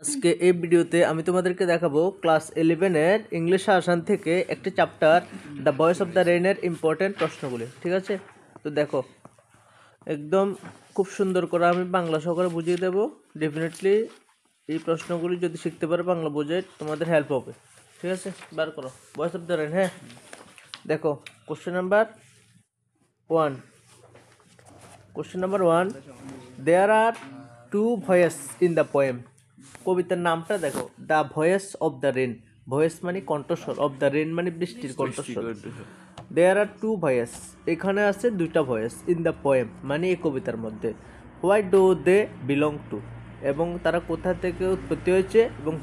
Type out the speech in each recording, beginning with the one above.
আজকে এই ভিডিওতে আমি তোমাদেরকে দেখাবো ক্লাস 11-এর ইংলিশ আসন থেকে একটি chapter the voice of the রেইনের ইম্পর্টেন্ট প্রশ্নগুলি। ঠিক আছে, তো দেখো একদম খুব সুন্দর করে আমি বাংলা সহকারে বুঝিয়ে দেবো। ডেফিনেটলি এই প্রশ্নগুলি যদি শিখতে পারো বাংলা বুঝে তোমাদের হেল্প হবে। ঠিক আছে, বার করো ভয়েস অফ দ্য রেইন। হ্যাঁ, দেখো question number 1। Question number 1, there are two voice in the poem. কবিতার নামটা দেখো, the voice of the rain. Voice মানে কণ্ঠস্বর, অফ দ্য রেন মানে বৃষ্টির কণ্ঠস্বর। দেয়ার আর টু ভয়েস, এখানে আছে দুইটা ভয়েস, ইন দ্য পোয়েম মানে এই কবিতার মধ্যে। Why do they belong to, এবং তারা কোথা থেকে উৎপত্তি হয়েছে, এবং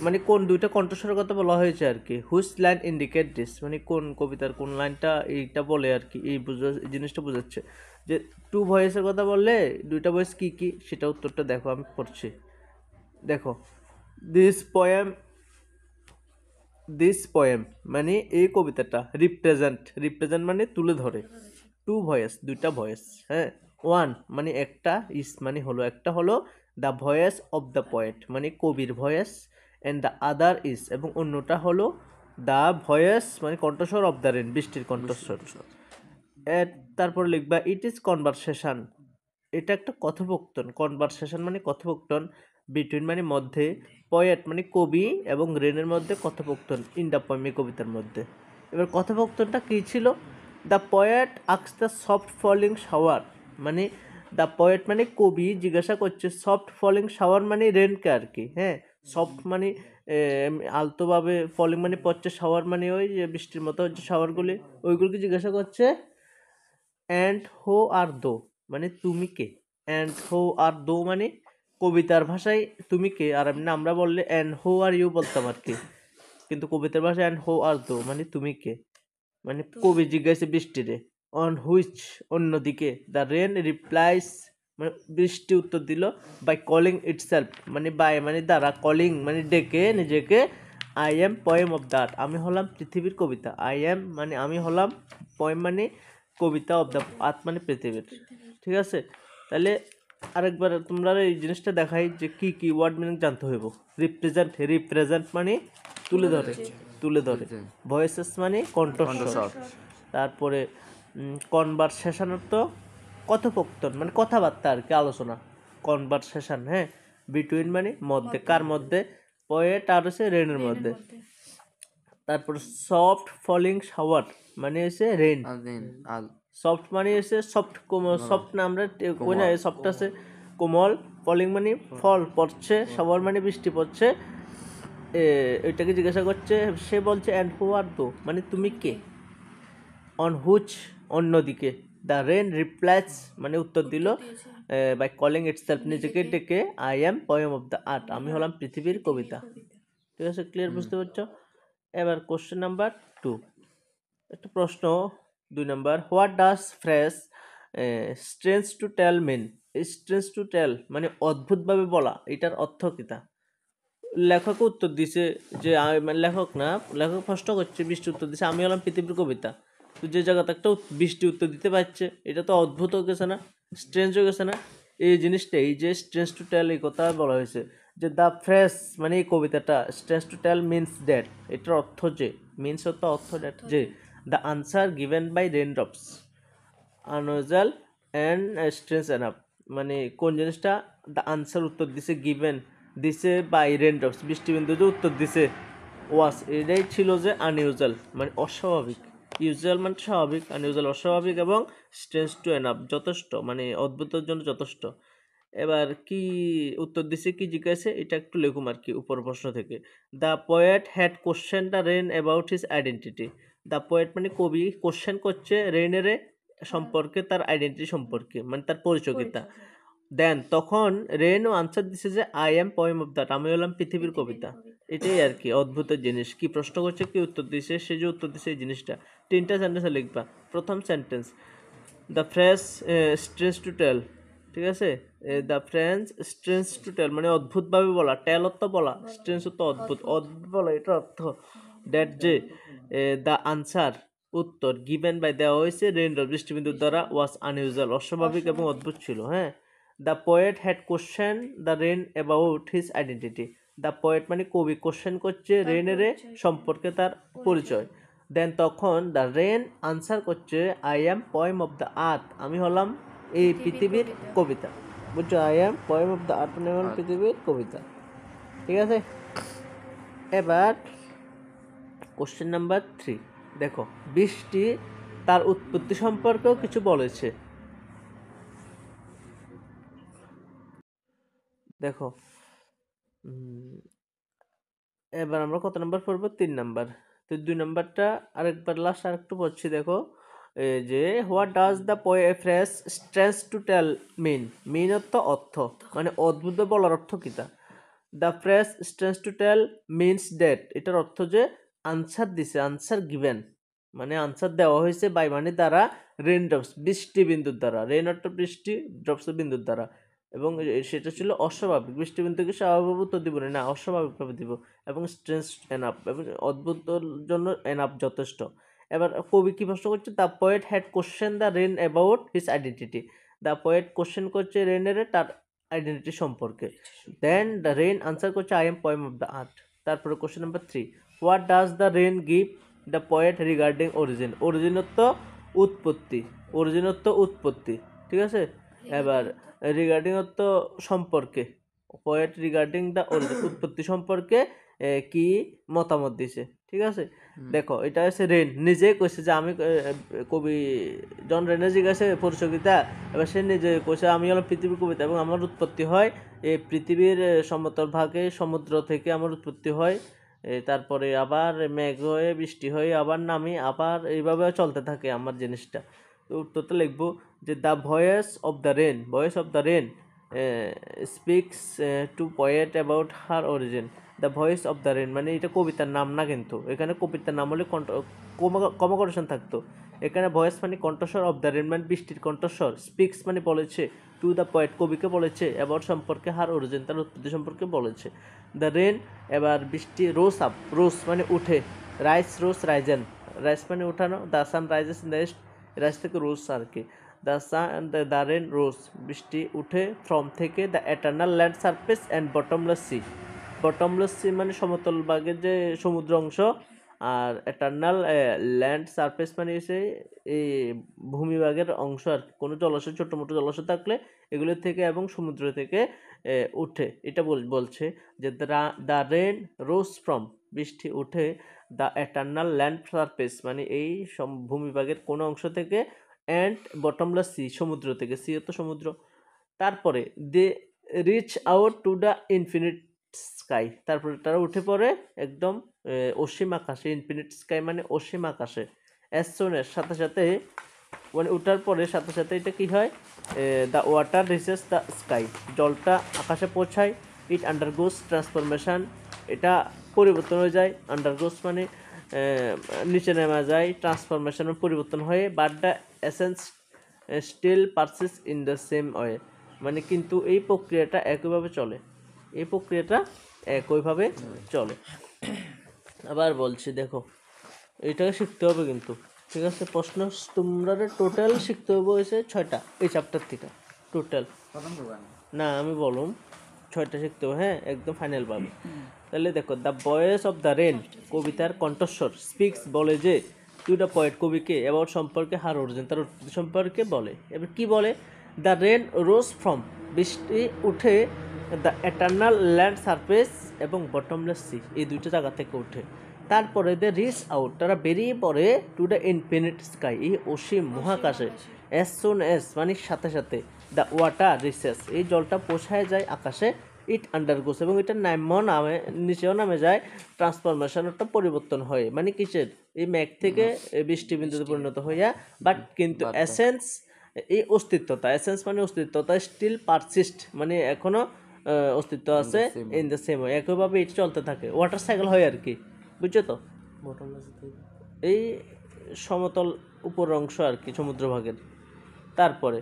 মানে কোন দুইটা কণ্ঠস্বরের কথা বলা হয়েছে আর কি। হুইচ লাইন ইন্ডিকেট দিস, মানে কোন কবিতার কোন লাইনটা এইটা বলে আর কি, এই জিনিসটা বোঝাচ্ছে যে টু ভয়েসের কথা বললে দুইটা ভয়েস কি কি, সেটা উত্তরটা দেখো আমি পড়ছি। দেখো, দিস পোয়েম মানে এই কবিতাটা রিপ্রেজেন্ট মানে তুলে ধরে। টু ভয়েস দুইটা ভয়েস, হ্যাঁ। ওয়ান মানে একটা, ইস মানে হলো একটা হলো, the voice of the poet মানে কবির ভয়েস, অ্যান্ড দ্য আদার ইস এবং অন্যটা হলো দ্য ভয়েস মানে কণ্ঠস্বর অফ দ্য রেন বৃষ্টির কণ্ঠস্বর। তারপর লিখবা ইট ইজ কনভারসেশন, এটা একটা কথোপকথন। কনভারসেশন মানে কথোপকথন, বিটুইন মানে মধ্যে, পয়েট মানে কবি এবং রেনের মধ্যে কথোপকথন, ইন দ্য পোয়েম কবিতার মধ্যে। এবার কথোপকথনটা কী ছিল? The poet asks the soft falling shower, মানে দ্য পয়েট মানে কবি জিজ্ঞাসা করছে সফট ফলিং শাওয়ার মানে রেনকে আর কি। হ্যাঁ, সফট মানে আলতোভাবে, ফলিং মানে পড়ছে, শাওয়ার মানে ওই যে বৃষ্টির মতো হচ্ছে শাওয়ারগুলি, ওইগুলোকে জিজ্ঞাসা করছে। অ্যান্ড হো আর দো মানে তুমি কে। অ্যান্ড হো আর দো মানে কবিতার ভাষায় তুমি কে, আর আমরা বললে অ্যান্ড হো আর ইউ বলতাম আর কি, কিন্তু কবিতার ভাষায় অ্যান্ড হো আর দো মানে তুমি কে, মানে কবি জিজ্ঞাসা বৃষ্টিরে। অন হুইচ অন্যদিকে, দ্য রেন রিপ্লাইস মানে বৃষ্টি উত্তর দিল, বাই কলিং ইটসেলফ মানে বাই মানে দ্বারা, কলিং মানে ডেকে নিজেকে, I am poem of the আর্থ আমি হলাম পৃথিবীর কবিতা। আই এম মানে আমি হলাম, পোয়েম মানে কবিতা, অফ দ্য আর্থ মানে পৃথিবীর। ঠিক আছে, তাহলে আরেকবার তোমরা এই জিনিসটা দেখাই যে কি কি ওয়ার্ড মিনিং জানতে হইব। রিপ্রেজেন্ট মানে তুলে ধরে। ভয়েসেস মানে কণ্ঠস্বর। তারপরে কনভারসেশন তো কথোপকথন মানে কথাবার্তা আর কি, আলোচনা, কনভারসেশন। হ্যাঁ, বিটুইন মানে মধ্যে, কার মধ্যে? পয়েট আর হচ্ছে রেনের মধ্যে। তারপর সফট ফলিং শাওয়ার মানে হচ্ছে রেন। সফট মানে হচ্ছে সফট, সফট না আমরা ওই না, সফট আছে কোমল, ফলিং মানে ফল পড়ছে, শাওয়ার মানে বৃষ্টি পড়ছে। এটাকে জিজ্ঞাসা করছে, সে বলছে অ্যান্ড হু আর দো মানে তুমি কে। অন হুইচ অন্যদিকে, দ্য রেন রিপ্লাইস মানে উত্তর দিল, বাই কলিং ইটসেলফ নিজেকে ডেকে, I am poem of the earth আমি হলাম পৃথিবীর কবিতা। ঠিক আছে, ক্লিয়ার বুঝতে পারছো? এবার কোশ্চেন নাম্বার 2, একটা প্রশ্ন 2 number. What does phrase strange to tell mean? Strange to tell মানে অদ্ভুতভাবে বলা, এটার অর্থ কিতা? লেখক উত্তর দিছে যে মানে লেখক প্রশ্ন করছে, বৃষ্টি উত্তর দিছে আমি হলাম পৃথিবীর কবিতা। তো যে জায়গাতে একটা বৃষ্টি উত্তর দিতে পারছে, এটা তো অদ্ভুত হয়ে গেছে না, স্ট্রেঞ্জ হয়ে গেছে না? এই জিনিসটা, এই যে স্ট্রেঞ্জ টু টেল এই কথা বলা হয়েছে যে দ্য ফ্রেজ মানে এই কবিতাটা, strange to tell means that, এটার অর্থ যে, মিনস অর্থ দ্যাট যে, the answer given by raindrops unusual and strange enough, মানে কোন জিনিসটা? দ্য আনসার উত্তর দিছে, গিভেন দিছে বাই রেনড্রপস বৃষ্টিবিন্দু যে উত্তর দিছে, ওয়াস এটাই ছিল যে আনইউজুয়াল মানে অস্বাভাবিক। ইউজুয়াল মানে স্বাভাবিক, আনইউজুয়াল অস্বাভাবিক, এবং স্ট্রেঞ্জ টু এনাফ যথেষ্ট মানে অদ্ভুতের জন্য যথেষ্ট। এবার কি উত্তর দিছে, কি জিজ্ঞাসা, এটা একটু লেখুম আর কি উপর প্রশ্ন থেকে। The poet had question the rain about his identity. The poet মানে কবি কোশ্চেন করছে রেনেরে সম্পর্কে, তার আইডেন্টিটি সম্পর্কে মানে তার পরিচয়িতা। দেন তখন রেনও আনসার দিছে যে I am poem of that আমি হলাম পৃথিবীর কবিতা। এটাই আর কি অদ্ভুতের জিনিস, কি প্রশ্ন করছে কি উত্তর দিছে, সে যে উত্তর দিছে এই জিনিসটা। 3টা সেন্টেন্সে লিখবা। প্রথম sentence, the phrase strange to tell, ঠিক আছে, the phrase strange to tell মানে অদ্ভুতভাবে বলা, টেল অর্থ বলা, স্ট্রেঞ্জ অর্থ অদ্ভুত, অদ্ভুত বলা এটার অর্থ। দ্যাট যে, দ্য আনসার উত্তর, গিভেন বাই দেওয়া হয়েছে রেইনড্রপ বৃষ্টিবিন্দুর দ্বারা, ওয়াজ আনইউজুয়াল অস্বাভাবিক এবং অদ্ভুত ছিল। হ্যাঁ, the poet had question the rain about his identity. The poet মানে কবি কোশ্চেন করছে রেনের সম্পর্কে তার পরিচয়। দেন তখন দ্য রেন আনসার করছে I am poem of the আর্থ, আমি হলাম এই পৃথিবীর কবিতা। বুঝছো, I am poem of the earth মানে হলাম পৃথিবীর কবিতা। ঠিক আছে, এবার কোশ্চেন নাম্বার 3 দেখো, বৃষ্টি তার উৎপত্তি সম্পর্কেও কিছু বলেছে। দেখো এবার আমরা কত নাম্বার পড়বো? 3 নাম্বার। তো 2 নাম্বারটা আরেকবার লাস্ট আরেকটু পড়ছি। দেখো যে what does the phrase strange to tell mean, mean অর্থ মানে অদ্ভুত বলার অর্থ কিতা। The phrase strange to tell means that, এটার অর্থ যে আনসার দিছে, আনসার গিভেন মানে আনসার দেওয়া হয়েছে বাই মানে দ্বারা রেন ড্রপস বৃষ্টি বিন্দুর দ্বারা, রেন অর্থ বৃষ্টি, ড্রপস বিন্দুর দ্বারা, এবং সেটা ছিল অস্বাভাবিক। বৃষ্টি বিন্দুকে স্বাভাবিক উত্তর দিব না, অস্বাভাবিকভাবে দিব, এবং স্ট্রেস এনাফ এবং অদ্ভুতর জন্য এনাফ যথেষ্ট। এবার কবি কি প্রশ্ন করছে? The poet had question the rain about his identity, the poet question করছে রেনের তার আইডেন্টিটি সম্পর্কে। দেন দ্য রেন আনসার করছে I am poem of the earth. তারপরে question number 3 what does the rain give the poet regarding origin, অরিজিনত্ব উৎপত্তি, অরিজিনত্ব উৎপত্তি। ঠিক আছে, এবার রিগার্ডিং অর্থ সম্পর্কে, পোয়েট রিগার্ডিং দ্য অরিজিন উৎপত্তি সম্পর্কে কি মতামত দিছে। ঠিক আছে, দেখো এটা হচ্ছে রেন নিজে কইছে যে আমি কবি জন রেনে জিজ্ঞাসা পরিচয়িতা, এবার সে নিজে কইছে আমি হলাম পৃথিবীর কবিতা এবং আমার উৎপত্তি হয় এই পৃথিবীর সমতল ভাগে, সমুদ্র থেকে আমার উৎপত্তি হয়, তারপরে আবার মেঘ হয়ে বৃষ্টি হয়ে আবার নামি, আবার এইভাবে চলতে থাকে আমার জিনিসটা। তো উত্তরটা লিখবো যে the voice of the rain, voice of the rain speaks to poet about her origin. The voice of the rain মানে এটা কবিতার নাম না, কিন্তু এখানে কবিতার নাম হলে কমা থাকতো। এখানে ভয়েস মানে কণ্ঠস্বর, অফ দ্য রেন মানে বৃষ্টির কণ্ঠস্বর, স্পিক্স মানে বলেছে, টু দ্য পোয়েট কবিকে বলেছে, অ্যাবাউট সম্পর্কে, হার অরিজিন তার উৎপত্তি সম্পর্কে বলেছে। দ্য রেন এবার বৃষ্টি, রোজ আপ, রোজ মানে উঠে, রাইস রোজ রাইজেন, রাইস মানে উঠানো, the sun rises in the east, rise থেকে রোজ আর কি, the sun the rain rose বৃষ্টি উঠে, ফ্রম থেকে, the eternal land surface and bottomless sea, bottomless sea মানে সমতল ভাগের যে সমুদ্র অংশ, আর এটার্নাল ল্যান্ড সারফেস মানে হচ্ছে এই ভূমিভাগের অংশ আর কি। কোনো জলাশয়, ছোটো মোটো জলাশয় থাকলে এগুলোর থেকে এবং সমুদ্র থেকে উঠে, এটা বলছে যে দ্য রেন রোজ ফ্রম বৃষ্টি উঠে, দ্য এটার্নাল ল্যান্ড সারফেস মানে এই ভূমিভাগের কোনো অংশ থেকে, অ্যান্ড বটমলেস সি সমুদ্র থেকে, সি তো সমুদ্র। তারপরে they reach out to the infinite sky, তারপরে তারা উঠে পড়ে একদম অসীম আকাশে, ইনফিনিট স্কাই মানে অসীম আকাশে, অ্যাজ সুন এর সাথে সাথে মানে ওঠার পরে সাথে সাথে এটা কি হয়, the water reaches the sky জলটা আকাশে পৌঁছায়, ইট আন্ডারগোস ট্রান্সফরমেশন এটা পরিবর্তন হয়ে যায়, আন্ডারগোস মানে নিচে নেমা যায়, ট্রান্সফরমেশন পরিবর্তন হয়ে, but the essence still persists in the same way মানে কিন্তু এই প্রক্রিয়াটা একইভাবে চলে, এই প্রক্রিয়াটা একইভাবে চলে। আবার বলছি দেখো, এইটাকে শিখতে হবে কিন্তু, ঠিক আছে। প্রশ্ন তোমরা টোটাল শিখতে হবে হয়েছে 6টা এই চ্যাপ্টার থেকে টোটাল, না আমি বলুম 6টা শিখতে হবে, হ্যাঁ একদম ফাইনাল পাবে। তাহলে দেখো, the voice of the rain কবিতার কণ্ঠস্বর, স্পিক্স বলে যে, টু দ্য পোয়েট কবিকে, অ্যাবাউট সম্পর্কে, হার অরিজিন তার উৎপত্তি সম্পর্কে বলে। এবার কি বলে? দ্য রেন রোজ ফ্রম বৃষ্টি উঠে, দ্য এটার্নাল ল্যান্ড সারফেস এবং বটমলেস সি এই দুইটা জায়গা থেকে উঠে। তারপরে দে রিচ আউট তারা বেরিয়ে পড়ে, টু দ্য ইনফিনিট স্কাই এই অসীম মহাকাশে, অ্যাজ সুন অ্যাজ মানে সাথে সাথে, দ্য ওয়াটার রিচেস এই জলটা পৌঁছায় যায় আকাশে, ইট আন্ডারগোস এবং এটা নামে নিচেও নামে যায়, ট্রান্সফরমেশন একটা পরিবর্তন হয় মানে কিসের, এই মেঘ থেকে বৃষ্টি বিন্দুতে পরিণত হইয়া, বাট কিন্তু এসেন্স এই অস্তিত্বতা, এসেন্স মানে অস্তিত্বতা, স্টিল পারসিস্ট মানে এখনো অস্তিত্ব আছে, ইন দ্য সেম ওয়ে একইভাবে এটা চলতে থাকে, ওয়াটার সাইকেল হয় আর কি, বুঝছো তো। এই সমতল উপর অংশ আর কি সমুদ্রভাগের। তারপরে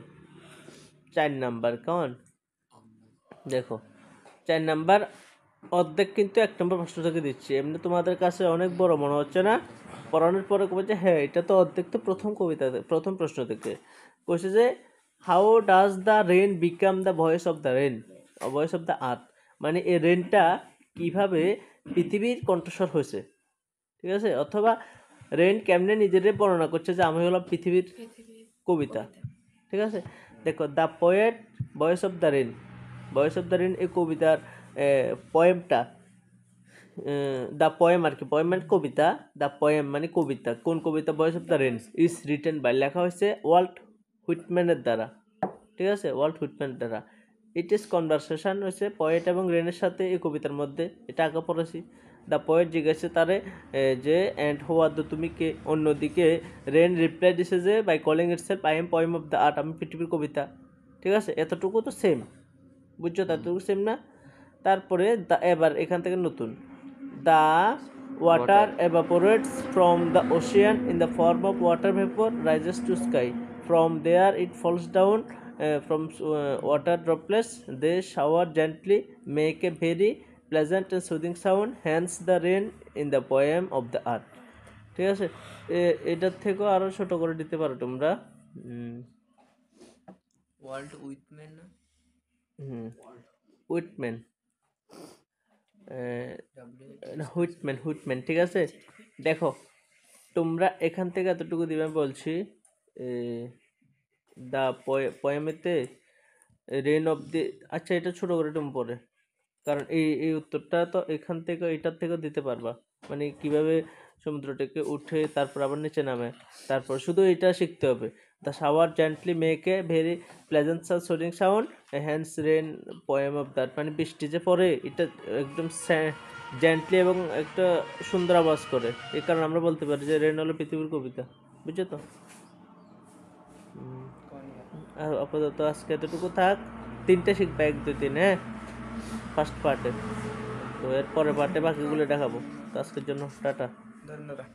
4 নাম্বার কেমন দেখো, 4 নাম্বার অর্ধেক কিন্তু 1 নম্বর প্রশ্ন থেকে দিচ্ছি, এমনি তোমাদের কাছে অনেক বড় মনে হচ্ছে না, পড়ানোর পরে বলছে হ্যাঁ এটা তো অর্ধেক তো প্রথম কবিতা প্রথম প্রশ্ন থেকে কইছে যে how does the rain become the voice of the rain, voice of the earth, মানে এই রেনটা কিভাবে পৃথিবীর কণ্ঠস্বর হয়েছে, ঠিক আছে, অথবা রেন কেমনে নিজেদের বর্ণনা করছে যে আমি হলাম পৃথিবীর কবিতা, ঠিক আছে। দেখো the poet voice of the rain, voice of the rain এই কবিতার পয়েমটা, দ্য পোয়েম আর কি, পোয়েম মানে কবিতা, দ্য পোয়েম মানে কবিতা, কোন কবিতা, voice of the rain is written by, লেখা হয়েছে ওয়াল্ট হুইটম্যানের দ্বারা, ঠিক আছে, ওয়াল্ট হুইটম্যানের দ্বারা। ইট ইজ কনভারসেশন হয়েছে পয়েট এবং রেনের সাথে এই কবিতার মধ্যে, এটা আগে পড়েছি। দ্য পয়েট জিজ্ঞাসা তারে যে অ্যান্ড হু আর দ্য, তুমি কে, অন্যদিকে রেন রিপ্লাই দিছে যে by calling itself I am poem of the earth, আমি পৃথিবীর কবিতা, ঠিক আছে, এতটুকু তো সেম, বুঝছো, এতটুকু সেম না। তারপরে এবার এখান থেকে নতুন, the water evaporates from the ocean in the form of water vapor, rises to sky. From there it falls down from water droplets. They shower gently, make a very pleasant and soothing sound. Hence the rain in the poem of the earth. ঠিক আছে, এটার থেকেও আরো ছোট করে দিতে পারো তোমরা। ওয়াল্ট উইটম্যান না? উইটম্যান, হুইটম্যান, ঠিক আছে। দেখো তোমরা এখান থেকে এতটুকু দিবে বলছি, দ্য পয়েমেতে রেন অফ দি, আচ্ছা এটা ছোট করে তুমি পড়ে, কারণ এই উত্তরটা তো এখান থেকে এটার থেকেও দিতে পারবা, মানে কিভাবে সমুদ্র থেকে উঠে তারপর আবার নিচে নামে, তারপর শুধু এটা শিখতে হবে। The shower gently make a very pleasant soaring sound, hence rain poem of that, মানে বৃষ্টি যে পড়ে এটা একদম জেন্টলি এবং একটা সুন্দর আওয়াজ করে, এই কারণে আমরা বলতে পারি যে রেন হলো পৃথিবীর কবিতা, বুঝছো তো। আর আপাতত আজকে এতটুকু থাক, 3টে শিখবে, 1 2 3, হ্যাঁ, ফার্স্ট পার্টে। তো এর পরের পার্টে বাকিগুলো দেখাবো। তো আজকের জন্য টাটা। ধন্যবাদ।